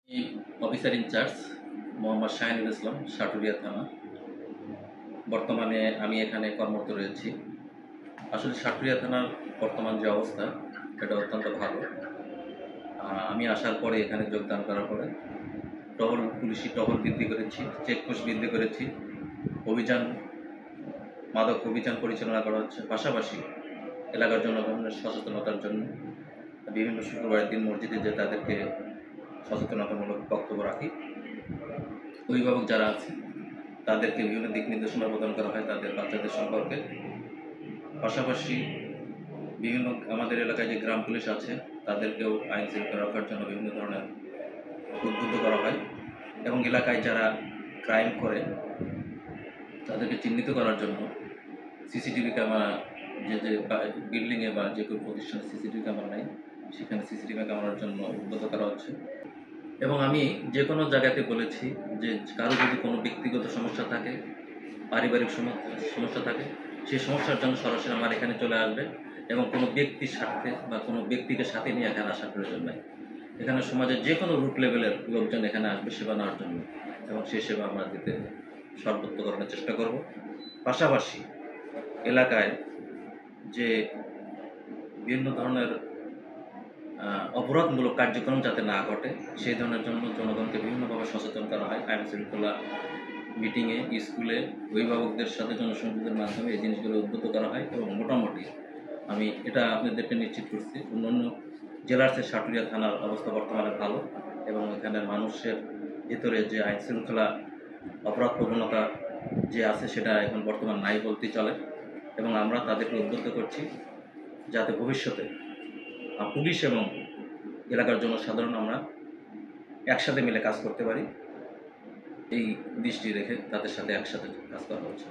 আমি officer in charge Mohammad Shahinul ইসলাম, সাটুরিয়া থানা। বর্তমানে আমি এখানে কর্মরত রয়েছি। আসলে সাটুরিয়া থানার বর্তমান যে অবস্থা, এটা অত্যন্ত ভালো। আমি আসার পরে এখানে যোগদান করার পরে পুলিশি টহল বৃদ্ধি করেছি, চেকপোস্ট বৃদ্ধি করেছি, মাদক অভিযান পরিচালনা করা হচ্ছে। পাশাপাশি এলাকার জনগণের সচেতনতার জন্য বিভিন্ন শুক্রবারের দিন মসজিদে যে তাদেরকে সচেতনতামূলক বক্তব্য রাখি। অভিভাবক যারা আছে তাদেরকে বিভিন্ন দিক নির্দেশনা প্রদান করা হয় তাদের বাচ্চাদের সম্পর্কে। পাশাপাশি বিভিন্ন আমাদের এলাকায় যে গ্রাম পুলিশ আছে তাদেরকেও আইন শৃঙ্খলা রক্ষার জন্য বিভিন্ন ধরনের উদ্বুদ্ধ করা হয় এবং এলাকায় যারা ক্রাইম করে তাদেরকে চিহ্নিত করার জন্য সিসিটিভি ক্যামেরা যে বিল্ডিংয়ে বা যে কোনো প্রতিষ্ঠানে সিসিটিভি ক্যামেরা নেই, সেখানে সিসিটিভি ক্যামেরার জন্য উদ্বুদ্ধ করা হচ্ছে। এবং আমি যে কোনো জায়গাতে বলেছি যে কারো যদি কোনো ব্যক্তিগত সমস্যা থাকে, পারিবারিক সমস্যা থাকে, সেই সমস্যার জন্য সরাসরি আমার এখানে চলে আসবে এবং কোনো ব্যক্তির স্বার্থে বা কোনো ব্যক্তিকে সাথে নিয়ে এখানে আসার প্রয়োজন নাই। এখানে সমাজের যে কোনো রুট লেভেলের লোকজন এখানে আসবে সেবা নেওয়ার জন্য এবং সেই সেবা আমরা দিতে সর্বোত্তকরণের চেষ্টা করব। পাশাপাশি এলাকায় যে বিভিন্ন ধরনের অপরাধমূলক কার্যক্রম যাতে না ঘটে সেই ধরনের জন্য জনগণকে বিভিন্নভাবে সচেতন করা হয়। আইন শৃঙ্খলা মিটিংয়ে, স্কুলে, অভিভাবকদের সাথে জনসংযোগের মাধ্যমে এই জিনিসগুলো উদ্বুদ্ধ করা হয় এবং মোটামুটি আমি এটা আপনাদেরকে নিশ্চিত করছি অন্যান্য জেলার চেয়ে সাটুরিয়া থানার অবস্থা বর্তমানে ভালো এবং এখানে মানুষের ভিতরে যে আইন শৃঙ্খলা অপরাধ প্রবণতা যে আছে সেটা এখন বর্তমান নাই বলতেই চলে এবং আমরা তাদেরকে উদ্বুদ্ধ করছি যাতে ভবিষ্যতে পুলিশ এবং এলাকার জনসাধারণ আমরা একসাথে মিলে কাজ করতে পারি, এই দৃষ্টি রেখে তাদের সাথে একসাথে কাজ করা হচ্ছে।